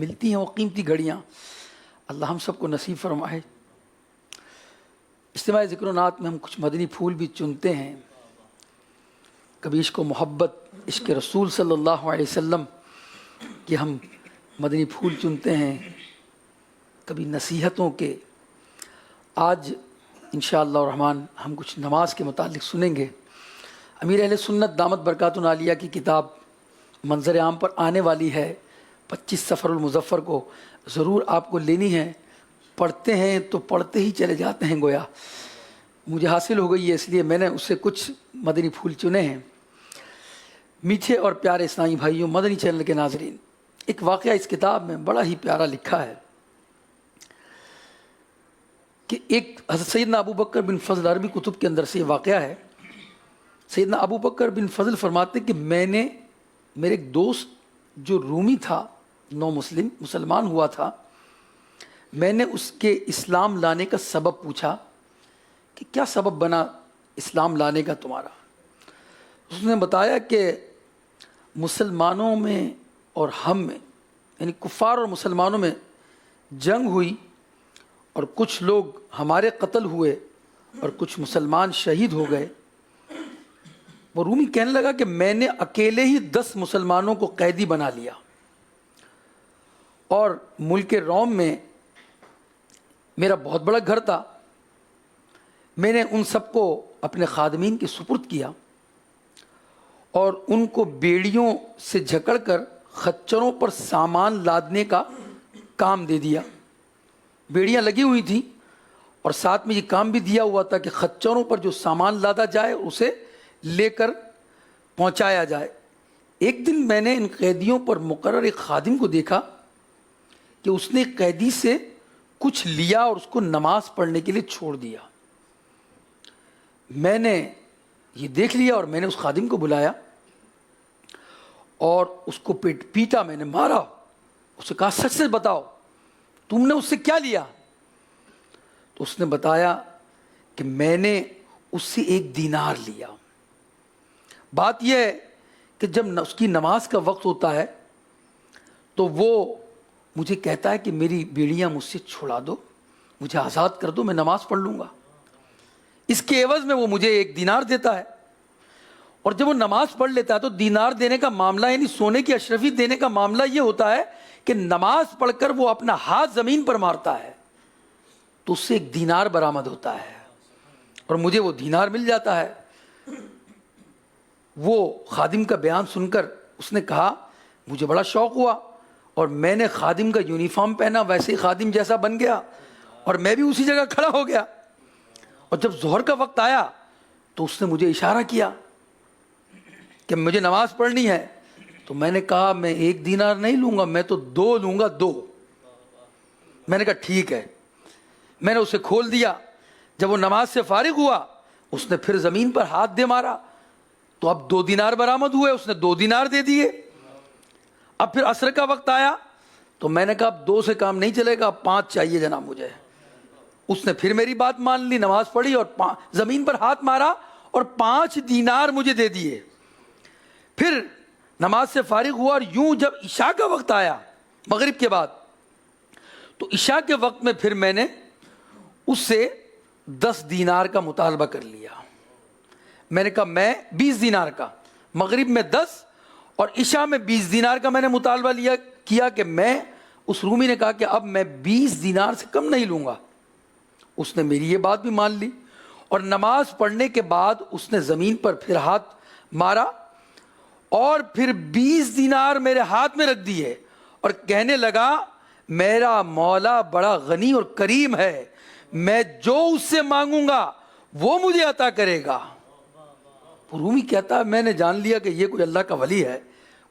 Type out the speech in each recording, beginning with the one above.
ملتی ہیں وہ قیمتی گھڑیاں، اللہ ہم سب کو نصیب فرمائے۔ اجتماع ذکر و نعت میں ہم کچھ مدنی پھول بھی چنتے ہیں، کبھی عشق و محبت، عشق رسول صلی اللہ علیہ وسلم کہ ہم مدنی پھول چنتے ہیں، کبھی نصیحتوں کے۔ آج انشاءاللہ الرحمن ہم کچھ نماز کے متعلق سنیں گے۔ امیر اہل سنت دامت برکاتہ عالیہ کی کتاب منظر عام پر آنے والی ہے 25 صفر المظفر کو، ضرور آپ کو لینی ہے۔ پڑھتے ہیں تو پڑھتے ہی چلے جاتے ہیں، گویا مجھے حاصل ہو گئی ہے، اس لیے میں نے اس سے کچھ مدنی پھول چنے ہیں۔ میٹھے اور پیارے اسلامی بھائیوں، مدنی چینل کے ناظرین، ایک واقعہ اس کتاب میں بڑا ہی پیارا لکھا ہے کہ ایک حضرت سیدنا ابو بکر بن فضل، عربی کتب کے اندر سے یہ واقعہ ہے۔ سیدنا ابو بکر بن فضل فرماتے کہ میں نے میرے ایک دوست جو رومی تھا، نو مسلمان ہوا تھا، میں نے اس کے اسلام لانے کا سبب پوچھا کہ کیا سبب بنا اسلام لانے کا تمہارا؟ اس نے بتایا کہ مسلمانوں میں اور ہم میں، یعنی کفار اور مسلمانوں میں جنگ ہوئی اور کچھ لوگ ہمارے قتل ہوئے اور کچھ مسلمان شہید ہو گئے۔ وہ رومی کہنے لگا کہ میں نے اکیلے ہی 10 مسلمانوں کو قیدی بنا لیا اور ملک روم میں میرا بہت بڑا گھر تھا، میں نے ان سب کو اپنے خادمین کے سپرد کیا اور ان کو بیڑیوں سے جھکڑ کر خچروں پر سامان لادنے کا کام دے دیا۔ بیڑیاں لگی ہوئی تھیں اور ساتھ میں یہ کام بھی دیا ہوا تھا کہ خچروں پر جو سامان لادا جائے اسے لے کر پہنچایا جائے۔ ایک دن میں نے ان قیدیوں پر مقرر ایک خادم کو دیکھا کہ اس نے قیدی سے کچھ لیا اور اس کو نماز پڑھنے کے لیے چھوڑ دیا۔ میں نے یہ دیکھ لیا اور میں نے اس خادم کو بلایا اور اس کو پیٹا، میں نے مارا، اسے کہا سچ سے بتاؤ تم نے اس سے کیا لیا؟ تو اس نے بتایا کہ میں نے اس سے 1 دینار لیا۔ بات یہ ہے کہ جب اس کی نماز کا وقت ہوتا ہے تو وہ مجھے کہتا ہے کہ میری بیڑیاں مجھ سے چھڑا دو، مجھے آزاد کر دو، میں نماز پڑھ لوں گا۔ اس کے عوض میں وہ مجھے 1 دینار دیتا ہے، اور جب وہ نماز پڑھ لیتا ہے تو دینار دینے کا معاملہ، یعنی سونے کی اشرفی دینے کا معاملہ یہ ہوتا ہے کہ نماز پڑھ کر وہ اپنا ہاتھ زمین پر مارتا ہے تو اس سے 1 دینار برآمد ہوتا ہے اور مجھے وہ دینار مل جاتا ہے۔ وہ خادم کا بیان سن کر اس نے کہا مجھے بڑا شوق ہوا اور میں نے خادم کا یونیفارم پہنا، ویسے ہی خادم جیسا بن گیا اور میں بھی اسی جگہ کھڑا ہو گیا، اور جب ظہر کا وقت آیا تو اس نے مجھے اشارہ کیا کہ مجھے نماز پڑھنی ہے، تو میں نے کہا میں 1 دینار نہیں لوں گا، میں تو 2 لوں گا، 2۔ میں نے کہا ٹھیک ہے، میں نے اسے کھول دیا۔ جب وہ نماز سے فارغ ہوا اس نے پھر زمین پر ہاتھ دے مارا تو اب 2 دینار برآمد ہوئے، اس نے 2 دینار دے دیے۔ اب پھر عصر کا وقت آیا تو میں نے کہا اب 2 سے کام نہیں چلے گا، 5 چاہیے جناب مجھے۔ اس نے پھر میری بات مان لی، نماز پڑھی اور زمین پر ہاتھ مارا اور 5 دینار مجھے دے دیے۔ پھر نماز سے فارغ ہوا اور یوں جب عشاء کا وقت آیا مغرب کے بعد، تو عشاء کے وقت میں پھر میں نے اس سے 10 دینار کا مطالبہ کر لیا۔ میں نے کہا میں 20 دینار کا، مغرب میں 10 اور عشاء میں 20 دینار کا میں نے مطالبہ کیا کہ میں، اس رومی نے کہا کہ اب میں 20 دینار سے کم نہیں لوں گا۔ اس نے میری یہ بات بھی مان لی اور نماز پڑھنے کے بعد اس نے زمین پر پھر ہاتھ مارا اور پھر 20 دینار میرے ہاتھ میں رکھ دیے اور کہنے لگا میرا مولا بڑا غنی اور کریم ہے، میں جو اس سے مانگوں گا وہ مجھے عطا کرے گا۔ رومی کہتا ہے میں نے جان لیا کہ یہ کوئی اللہ کا ولی ہے،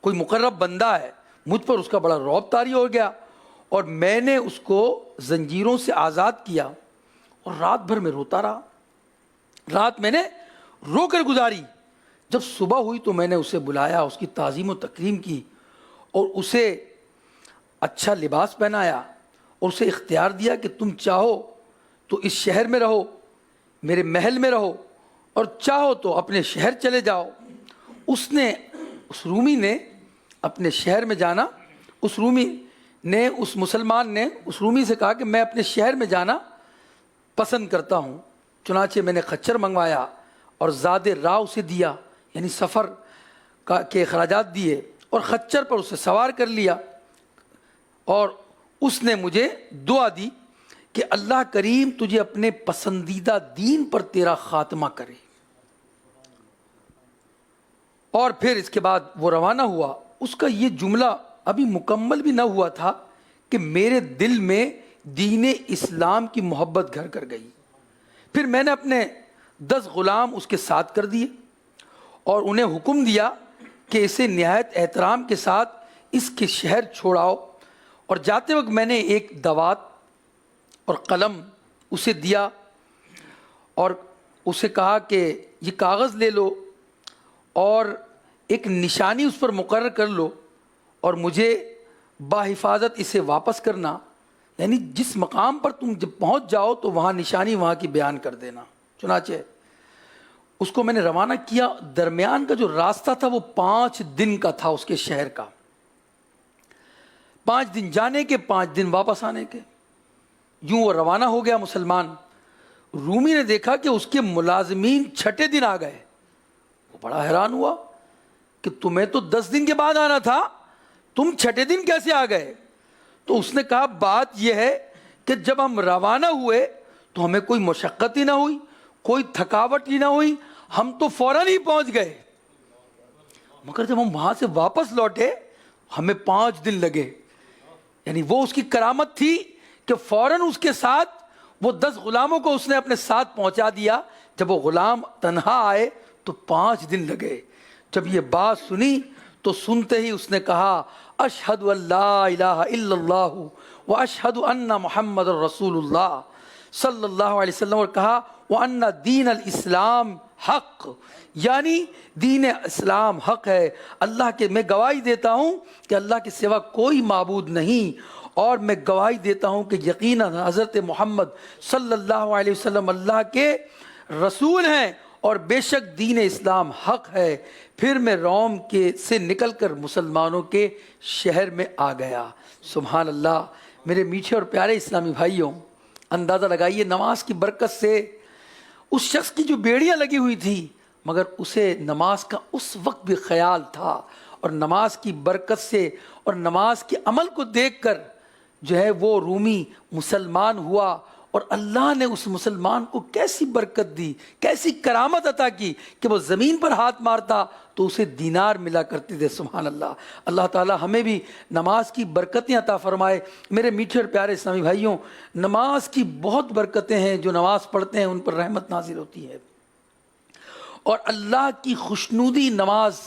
کوئی مقرب بندہ ہے، مجھ پر اس کا بڑا رعب طاری ہو گیا اور میں نے اس کو زنجیروں سے آزاد کیا اور رات بھر میں روتا رہا۔ رات میں نے رو کر گزاری۔ جب صبح ہوئی تو میں نے اسے بلایا، اس کی تعظیم و تکریم کی اور اسے اچھا لباس پہنایا اور اسے اختیار دیا کہ تم چاہو تو اس شہر میں رہو، میرے محل میں رہو، اور چاہو تو اپنے شہر چلے جاؤ۔ اس رومی نے اپنے شہر میں جانا، اس رومی نے اس مسلمان نے اس رومی سے کہا کہ میں اپنے شہر میں جانا پسند کرتا ہوں، چنانچہ میں نے خچر منگوایا اور زاد راہ اسے دیا، یعنی سفر کے اخراجات دیے، اور خچر پر اسے سوار کر لیا، اور اس نے مجھے دعا دی کہ اللہ کریم تجھے اپنے پسندیدہ دین پر تیرا خاتمہ کرے۔ اور پھر اس کے بعد وہ روانہ ہوا۔ اس کا یہ جملہ ابھی مکمل بھی نہ ہوا تھا کہ میرے دل میں دین اسلام کی محبت گھر کر گئی۔ پھر میں نے اپنے 10 غلام اس کے ساتھ کر دیے اور انہیں حکم دیا کہ اسے نہایت احترام کے ساتھ اس کے شہر چھوڑاؤ، اور جاتے وقت میں نے ایک دوات اور قلم اسے دیا اور اسے کہا کہ یہ کاغذ لے لو اور ایک نشانی اس پر مقرر کر لو اور مجھے باحفاظت اسے واپس کرنا، یعنی جس مقام پر تم جب پہنچ جاؤ تو وہاں نشانی وہاں کی بیان کر دینا۔ چنانچہ اس کو میں نے روانہ کیا۔ درمیان کا جو راستہ تھا وہ 5 دن کا تھا، اس کے شہر کا، 5 دن جانے کے، 5 دن واپس آنے کے۔ یوں وہ روانہ ہو گیا مسلمان۔ رومی نے دیکھا کہ اس کے ملازمین 6 دن آ گئے۔ وہ بڑا حیران ہوا کہ تمہیں تو 10 دن کے بعد آنا تھا، تم 6 دن کیسے آ گئے؟ تو اس نے کہا بات یہ ہے کہ جب ہم روانہ ہوئے تو ہمیں کوئی مشقت ہی نہ ہوئی، کوئی تھکاوٹ ہی نہ ہوئی، ہم تو فوراً ہی پہنچ گئے، مگر جب ہم وہاں سے واپس لوٹے ہمیں 5 دن لگے۔ یعنی وہ اس کی کرامت تھی کہ فوراً اس کے ساتھ وہ 10 غلاموں کو اس نے اپنے ساتھ پہنچا دیا۔ جب وہ غلام تنہا آئے تو 5 دن لگے۔ جب یہ بات سنی تو سنتے ہی اس نے کہا اشہد ان لا الہ الا اللہ و اشہد ان محمد رسول اللہ صلی اللہ علیہ وسلم، اور کہا وان دین الاسلام حق، یعنی دین اسلام حق ہے۔ اللہ کے میں گواہی دیتا ہوں کہ اللہ کے سوا کوئی معبود نہیں، اور میں گواہی دیتا ہوں کہ یقیناً حضرت محمد صلی اللہ علیہ وسلم اللہ کے رسول ہیں، اور بے شک دین اسلام حق ہے۔ پھر میں روم سے نکل کر مسلمانوں کے شہر میں آ گیا۔ سبحان اللہ۔ میرے میٹھے اور پیارے اسلامی بھائیوں، اندازہ لگائیے نماز کی برکت سے اس شخص کی جو بیڑیاں لگی ہوئی تھی، مگر اسے نماز کا اس وقت بھی خیال تھا، اور نماز کی برکت سے اور نماز کے عمل کو دیکھ کر جو ہے وہ رومی مسلمان ہوا، اور اللہ نے اس مسلمان کو کیسی برکت دی، کیسی کرامت عطا کی کہ وہ زمین پر ہاتھ مارتا تو اسے دینار ملا کرتے تھے۔ سبحان اللہ۔ اللہ تعالی ہمیں بھی نماز کی برکتیں عطا فرمائے۔ میرے میٹھے اور پیارے اسلامی بھائیوں، نماز کی بہت برکتیں ہیں، جو نماز پڑھتے ہیں ان پر رحمت نازل ہوتی ہے، اور اللہ کی خوشنودی نماز،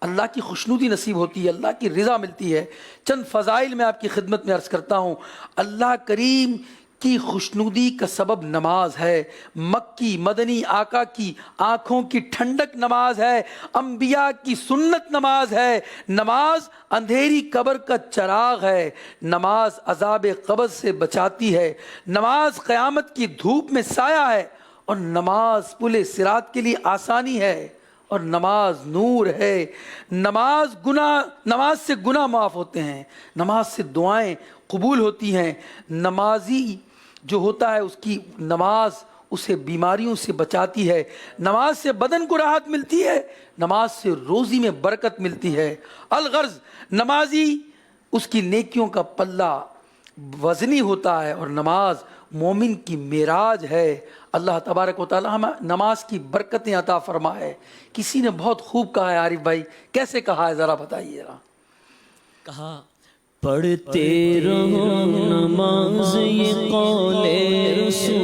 اللہ کی خوشنودی نصیب ہوتی ہے، اللہ کی رضا ملتی ہے۔ چند فضائل میں آپ کی خدمت میں عرض کرتا ہوں۔ اللہ کریم کی خوشنودی کا سبب نماز ہے۔ مکی مدنی آقا کی آنکھوں کی ٹھنڈک نماز ہے، انبیاء کی سنت نماز ہے۔ نماز اندھیری قبر کا چراغ ہے، نماز عذاب قبر سے بچاتی ہے، نماز قیامت کی دھوپ میں سایہ ہے، اور نماز پل صراط کے لیے آسانی ہے، اور نماز نور ہے۔ نماز سے گناہ معاف ہوتے ہیں، نماز سے دعائیں قبول ہوتی ہیں۔ نمازی جو ہوتا ہے اس کی نماز اسے بیماریوں سے بچاتی ہے، نماز سے بدن کو راحت ملتی ہے، نماز سے روزی میں برکت ملتی ہے۔ الغرض نمازی اس کی نیکیوں کا پلہ وزنی ہوتا ہے، اور نماز مومن کی معراج ہے۔ اللہ تبارک و تعالی ہمیں نماز کی برکتیں عطا فرمائے۔ کسی نے بہت خوب کہا ہے، عارف بھائی کیسے کہا ہے ذرا بتائیے ذرا۔ کہا پڑھتے رہو نماز یہ قول رسول